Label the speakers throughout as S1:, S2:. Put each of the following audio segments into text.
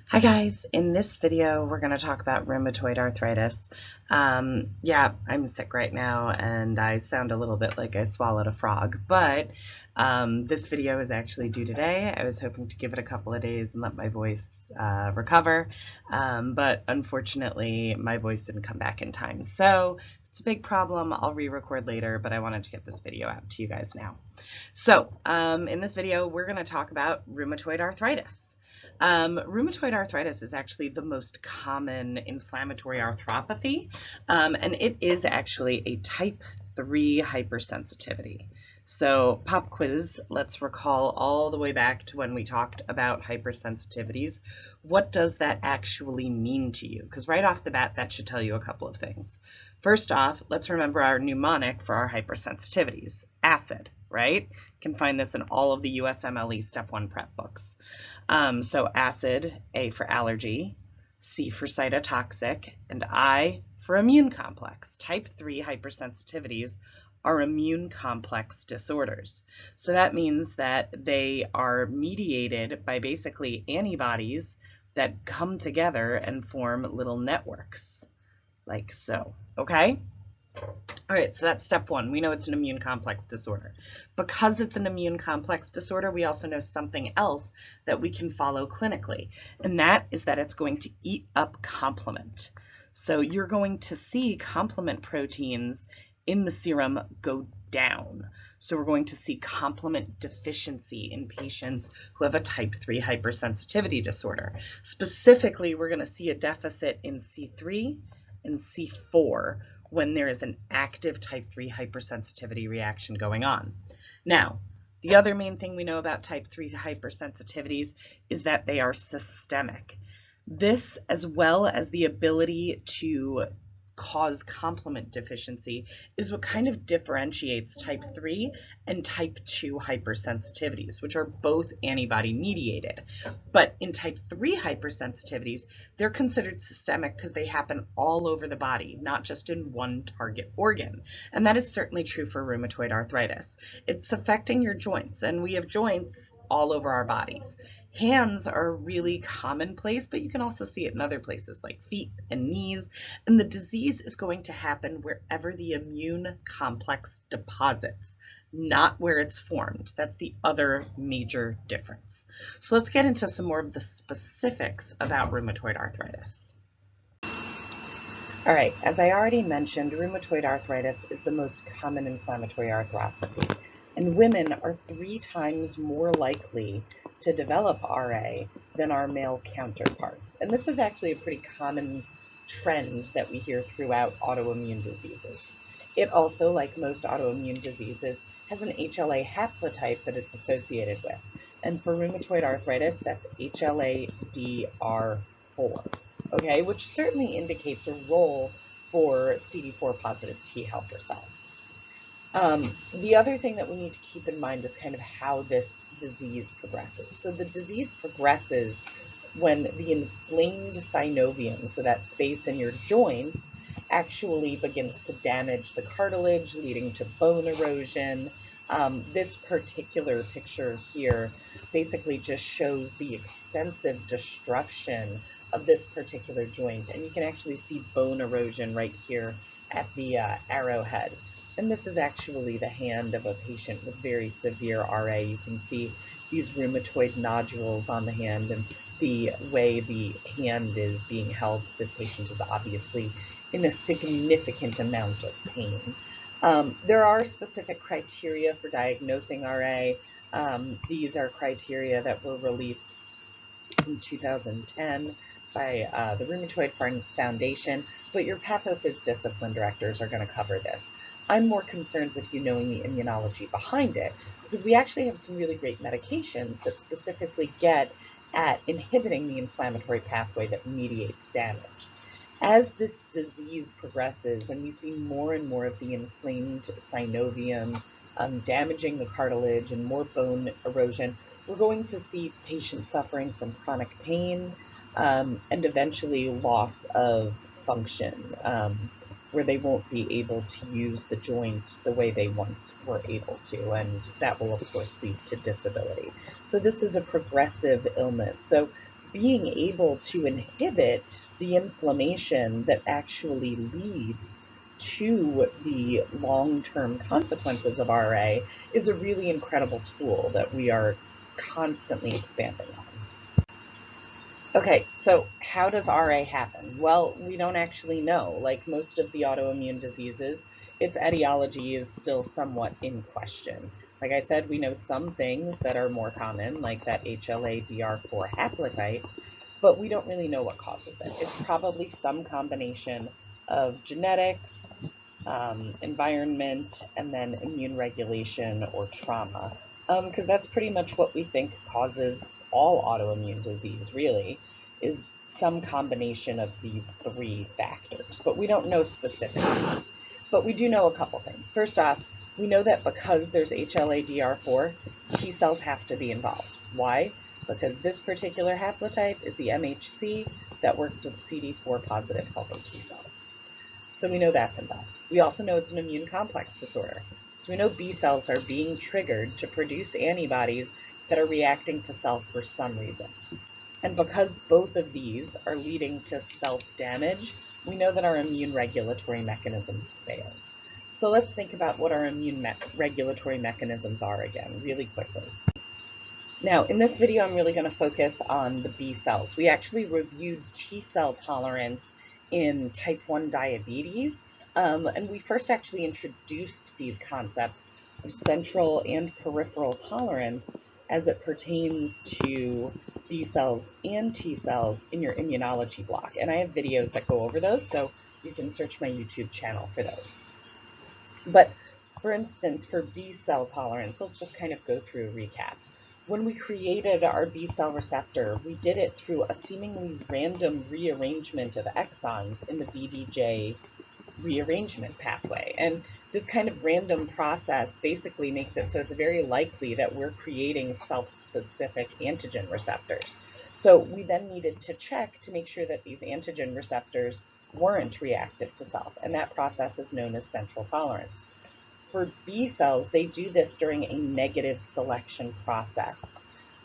S1: Hi guys, in this video we're going to talk about rheumatoid arthritis. Yeah, I'm sick right now and I sound a little bit like I swallowed a frog, but this video is actually due today. I was hoping to give it a couple of days and let my voice recover, but unfortunately my voice didn't come back in time. So it's a big problem. I'll re-record later, but I wanted to get this video out to you guys now. So in this video we're going to talk about rheumatoid arthritis. Rheumatoid arthritis is actually the most common inflammatory arthropathy, and it is actually a type 3 hypersensitivity. So pop quiz, let's recall all the way back to when we talked about hypersensitivities. What does that actually mean to you? Because right off the bat, that should tell you a couple of things. First off, let's remember our mnemonic for our hypersensitivities, acid, right? You can find this in all of the USMLE Step 1 prep books. So acid, A for allergy, C for cytotoxic, and I for immune complex. Type 3 hypersensitivities are immune complex disorders. So that means that they are mediated by basically antibodies that come together and form little networks, like so, okay? All right, so that's step one. We know it's an immune complex disorder. Because it's an immune complex disorder, we also know something else that we can follow clinically, and that is that it's going to eat up complement. So you're going to see complement proteins in the serum go down. So we're going to see complement deficiency in patients who have a type 3 hypersensitivity disorder. Specifically, we're going to see a deficit in C3 and C4 when there is an active type 3 hypersensitivity reaction going on. Now, the other main thing we know about type 3 hypersensitivities is that they are systemic. This, as well as the ability to cause complement deficiency, is what kind of differentiates type 3 and type 2 hypersensitivities, which are both antibody mediated. But in type 3 hypersensitivities, they're considered systemic because they happen all over the body, not just in one target organ. And that is certainly true for rheumatoid arthritis. It's affecting your joints, and we have joints all over our bodies. Hands are really commonplace, but you can also see it in other places like feet and knees. And the disease is going to happen wherever the immune complex deposits, not where it's formed. That's the other major difference. So let's get into some more of the specifics about rheumatoid arthritis. All right, as I already mentioned, rheumatoid arthritis is the most common inflammatory arthropathy, and women are 3 times more likely to develop RA than our male counterparts. And this is actually a pretty common trend that we hear throughout autoimmune diseases. It also, like most autoimmune diseases, has an HLA haplotype that it's associated with. And for rheumatoid arthritis, that's HLA-DR4, okay, which certainly indicates a role for CD4 positive T helper cells. The other thing that we need to keep in mind is kind of how this disease progresses. So the disease progresses when the inflamed synovium, so that space in your joints, actually begins to damage the cartilage, leading to bone erosion. This particular picture here basically just shows the extensive destruction of this particular joint, and you can actually see bone erosion right here at the arrowhead. And this is actually the hand of a patient with very severe RA. You can see these rheumatoid nodules on the hand, and the way the hand is being held. This patient is obviously in a significant amount of pain. There are specific criteria for diagnosing RA. These are criteria that were released in 2010 by the Rheumatoid Foundation, but your pathophys discipline directors are going to cover this. I'm more concerned with you knowing the immunology behind it, because we actually have some really great medications that specifically get at inhibiting the inflammatory pathway that mediates damage. As this disease progresses and we see more and more of the inflamed synovium damaging the cartilage and more bone erosion, we're going to see patients suffering from chronic pain and eventually loss of function, where they won't be able to use the joint the way they once were able to, and that will of course lead to disability. So this is a progressive illness. So being able to inhibit the inflammation that actually leads to the long-term consequences of RA is a really incredible tool that we are constantly expanding on. Okay, so how does RA happen? Well, we don't actually know. Like most of the autoimmune diseases, its etiology is still somewhat in question. Like I said, we know some things that are more common, like that HLA-DR4 haplotype, but we don't really know what causes it. It's probably some combination of genetics, environment, and then immune regulation or trauma, because that's pretty much what we think causes all autoimmune disease, really, is some combination of these three factors, but we don't know specifically. But we do know a couple things. First off, we know that because there's HLA-DR4, T cells have to be involved. Why? Because this particular haplotype is the MHC that works with CD4 positive helper T cells. So we know that's involved. We also know it's an immune complex disorder. So we know B cells are being triggered to produce antibodies that are reacting to self for some reason. And because both of these are leading to self-damage, we know that our immune regulatory mechanisms failed. So let's think about what our immune regulatory mechanisms are again, really quickly. Now, in this video, I'm really going to focus on the B cells. We actually reviewed T cell tolerance in type 1 diabetes, and we first actually introduced these concepts of central and peripheral tolerance as it pertains to B cells and T cells in your immunology block. And I have videos that go over those, so you can search my YouTube channel for those. But for instance, for B cell tolerance, let's just kind of go through a recap. When we created our B cell receptor, we did it through a seemingly random rearrangement of exons in the BDJ rearrangement pathway. And this kind of random process basically makes it so it's very likely that we're creating self-specific antigen receptors. So we then needed to check to make sure that these antigen receptors weren't reactive to self, and that process is known as central tolerance. For B cells, they do this during a negative selection process.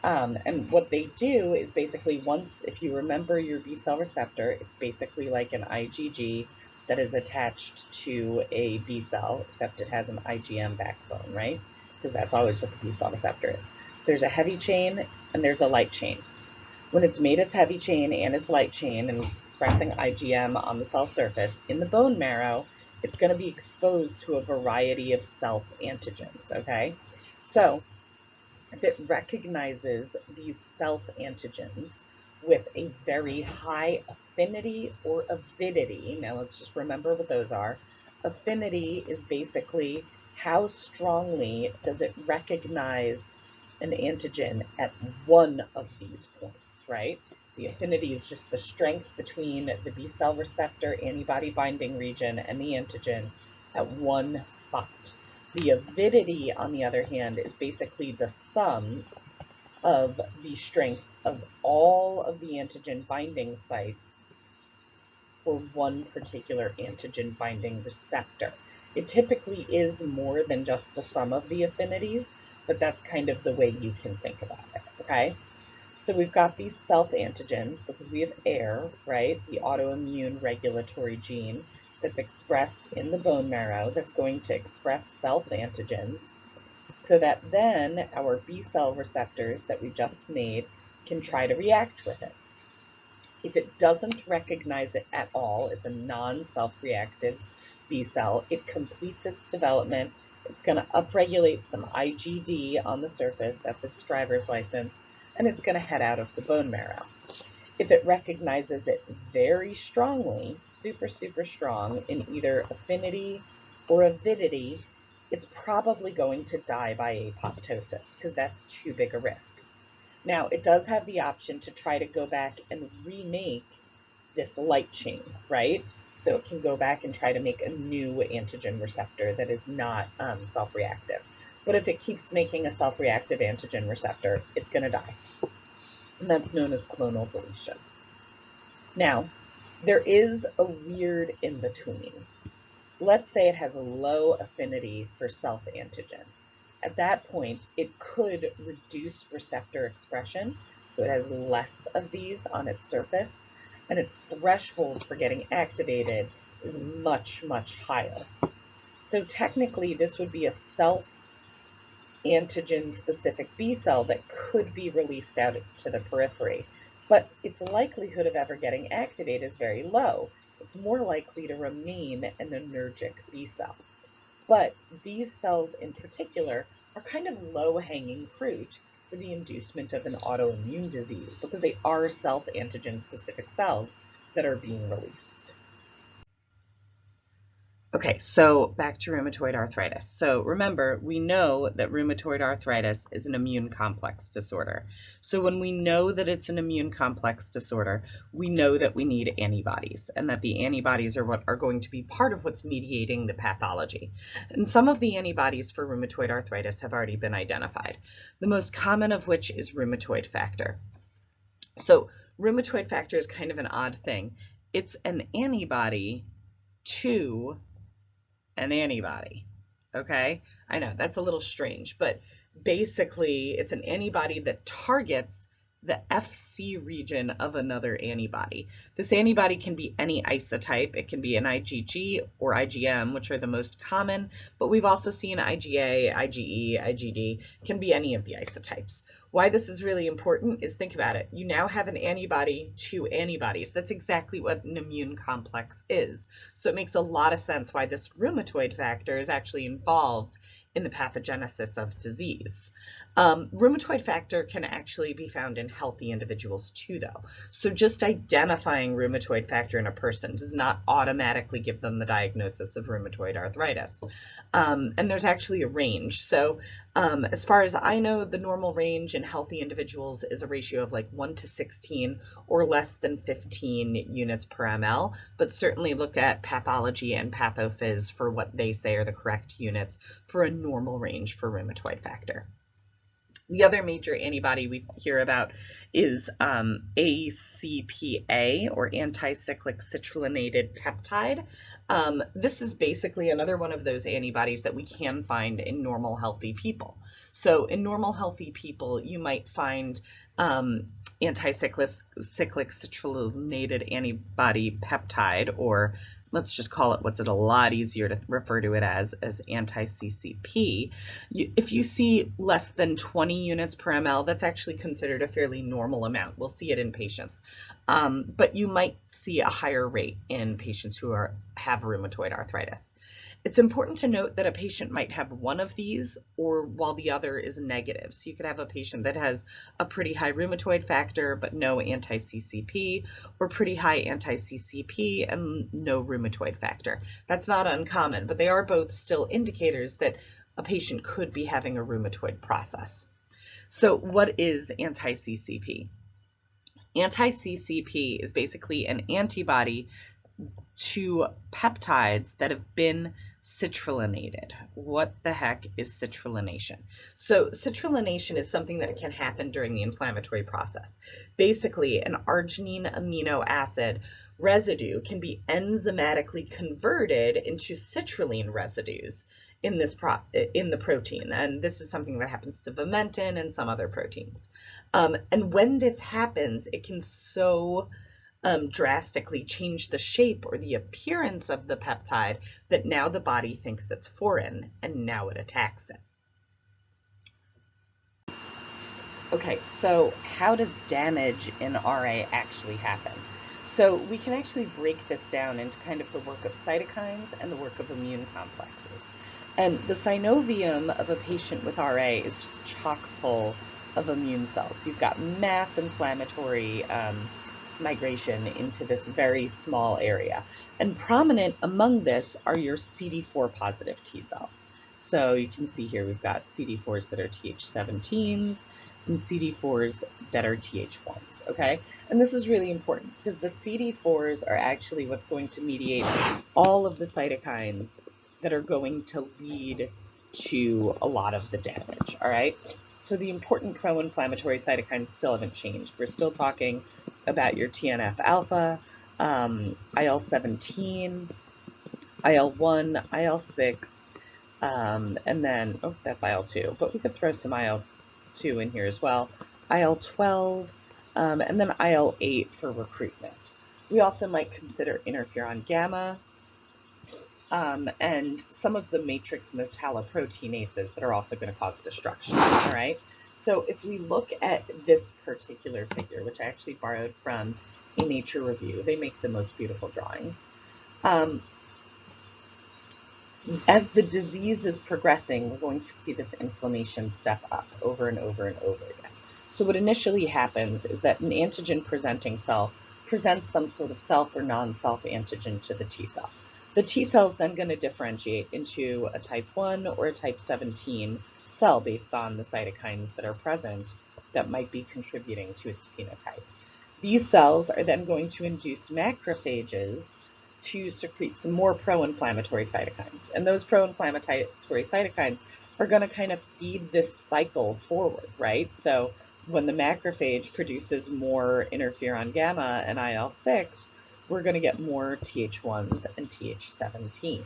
S1: And what they do is basically if you remember your B cell receptor, it's basically like an IgG that is attached to a B cell, except it has an IgM backbone, right? Because that's always what the B cell receptor is. So there's a heavy chain and there's a light chain. When it's made its heavy chain and its light chain and it's expressing IgM on the cell surface, in the bone marrow, it's going to be exposed to a variety of self-antigens, okay? So if it recognizes these self-antigens with a very high affinity or avidity, now let's just remember what those are. Affinity is basically how strongly does it recognize an antigen at one of these points, right? The affinity is just the strength between the B cell receptor antibody binding region and the antigen at one spot. The avidity, on the other hand, is basically the sum of the strength of all of the antigen binding sites for one particular antigen binding receptor. It typically is more than just the sum of the affinities, but that's kind of the way you can think about it, okay? So we've got these self-antigens because we have AIR, right? The autoimmune regulatory gene that's expressed in the bone marrow that's going to express self-antigens so that then our B cell receptors that we just made can try to react with it. If it doesn't recognize it at all, it's a non-self-reactive B cell, it completes its development, it's going to upregulate some IgD on the surface, that's its driver's license, and it's going to head out of the bone marrow. If it recognizes it very strongly, super, super strong in either affinity or avidity, it's probably going to die by apoptosis because that's too big a risk. Now, it does have the option to try to go back and remake this light chain, right? So it can go back and try to make a new antigen receptor that is not self-reactive. But if it keeps making a self-reactive antigen receptor, it's going to die. And that's known as clonal deletion. Now, there is a weird in-between. Let's say it has a low affinity for self-antigen. At that point, it could reduce receptor expression, so it has less of these on its surface, and its threshold for getting activated is much, much higher. So technically, this would be a self-antigen-specific B cell that could be released out to the periphery, but its likelihood of ever getting activated is very low. It's more likely to remain an anergic B cell. But these cells in particular are kind of low-hanging fruit for the inducement of an autoimmune disease because they are self-antigen-specific cells that are being released. Okay, so back to rheumatoid arthritis. So remember, we know that rheumatoid arthritis is an immune complex disorder. So when we know that it's an immune complex disorder, we know that we need antibodies, and that the antibodies are what are going to be part of what's mediating the pathology. And some of the antibodies for rheumatoid arthritis have already been identified, the most common of which is rheumatoid factor. So rheumatoid factor is kind of an odd thing. It's an antibody to an antibody. Okay, I know that's a little strange, but basically it's an antibody that targets the Fc region of another antibody. This antibody can be any isotype. It can be an IgG or IgM, which are the most common, but we've also seen IgA, IgE, IgD, can be any of the isotypes. Why this is really important is, think about it. You now have an antibody to antibodies. That's exactly what an immune complex is. So it makes a lot of sense why this rheumatoid factor is actually involved in the pathogenesis of disease. Rheumatoid factor can actually be found in healthy individuals too, though. So just identifying rheumatoid factor in a person does not automatically give them the diagnosis of rheumatoid arthritis. And there's actually a range. So as far as I know, the normal range in healthy individuals is a ratio of like 1 to 16 or less than 15 units per ml, but certainly look at pathology and pathophys for what they say are the correct units for a normal range for rheumatoid factor. The other major antibody we hear about is ACPA, or anti-cyclic citrullonated peptide. This is basically another one of those antibodies that we can find in normal healthy people. So in normal healthy people, you might find anti-cyclic citrullonated antibody peptide, or let's just call it what's a lot easier to refer to it as anti-CCP. If you see less than 20 units per ml, that's actually considered a fairly normal amount. We'll see it in patients. But you might see a higher rate in patients who have rheumatoid arthritis. It's important to note that a patient might have one of these or while the other is negative. So you could have a patient that has a pretty high rheumatoid factor but no anti-CCP, or pretty high anti-CCP and no rheumatoid factor. That's not uncommon, but they are both still indicators that a patient could be having a rheumatoid process. So what is anti-CCP? Anti-CCP is basically an antibody to peptides that have been citrullinated. What the heck is citrullination? So citrullination is something that can happen during the inflammatory process. Basically, an arginine amino acid residue can be enzymatically converted into citrulline residues in the protein, and this is something that happens to vimentin and some other proteins. And when this happens, it can so drastically change the shape or the appearance of the peptide that now the body thinks it's foreign and now it attacks it. Okay, so how does damage in RA actually happen? So we can actually break this down into kind of the work of cytokines and the work of immune complexes. And the synovium of a patient with RA is just chock full of immune cells. So you've got mass inflammatory migration into this very small area. And prominent among this are your CD4 positive T cells. So you can see here we've got CD4s that are Th17s and CD4s that are Th1s, okay? And this is really important because the CD4s are actually what's going to mediate all of the cytokines that are going to lead to a lot of the damage, all right? So the important pro-inflammatory cytokines still haven't changed. We're still talking about your TNF alpha, IL-17, IL-1, IL-6, and then, oh, that's IL-2, but we could throw some IL-2 in here as well, IL-12, and then IL-8 for recruitment. We also might consider interferon gamma, and some of the matrix metalloproteinases that are also going to cause destruction. All right. So if we look at this particular figure, which I actually borrowed from a Nature review, they make the most beautiful drawings. As the disease is progressing, we're going to see this inflammation step up over and over and over again. So what initially happens is that an antigen presenting cell presents some sort of self or non-self antigen to the T cell. The T cell is then going to differentiate into a type 1 or a type 17 cell based on the cytokines that are present that might be contributing to its phenotype. These cells are then going to induce macrophages to secrete some more pro-inflammatory cytokines. And those pro-inflammatory cytokines are going to kind of feed this cycle forward, right? So when the macrophage produces more interferon gamma and IL-6, we're going to get more Th1s and Th17s.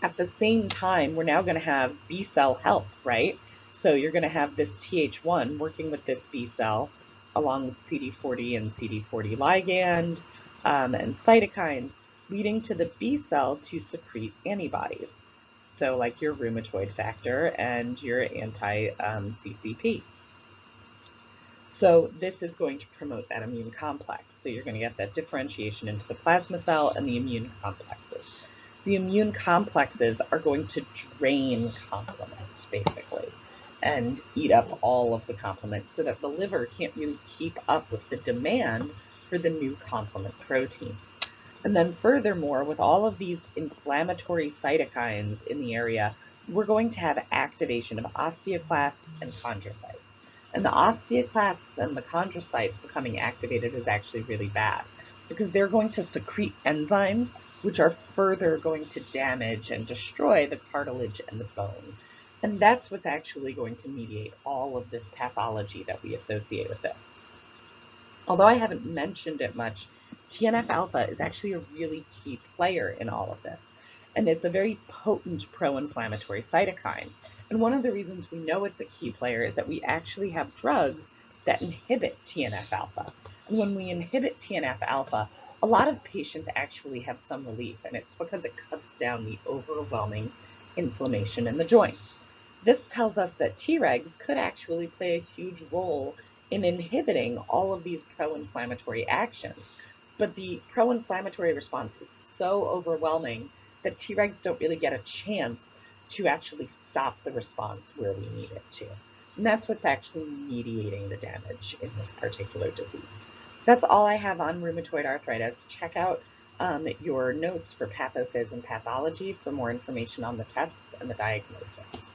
S1: At the same time, we're now going to have B cell help, right? So you're going to have this Th1 working with this B cell along with CD40 and CD40 ligand and cytokines, leading to the B cell to secrete antibodies. So like your rheumatoid factor and your anti-CCP. So this is going to promote that immune complex. So you're going to get that differentiation into the plasma cell and the immune complexes. The immune complexes are going to drain complement, basically, and eat up all of the complement so that the liver can't really keep up with the demand for the new complement proteins. And then furthermore, with all of these inflammatory cytokines in the area, we're going to have activation of osteoclasts and chondrocytes. And the osteoclasts and the chondrocytes becoming activated is actually really bad because they're going to secrete enzymes which are further going to damage and destroy the cartilage and the bone. And that's what's actually going to mediate all of this pathology that we associate with this. Although I haven't mentioned it much, TNF-alpha is actually a really key player in all of this. And it's a very potent pro-inflammatory cytokine. And one of the reasons we know it's a key player is that we actually have drugs that inhibit TNF-alpha. And when we inhibit TNF-alpha, a lot of patients actually have some relief, and it's because it cuts down the overwhelming inflammation in the joint. This tells us that Tregs could actually play a huge role in inhibiting all of these pro-inflammatory actions. But the pro-inflammatory response is so overwhelming that Tregs don't really get a chance to actually stop the response where we need it to. And that's what's actually mediating the damage in this particular disease. That's all I have on rheumatoid arthritis. Check out your notes for pathophys and pathology for more information on the tests and the diagnosis.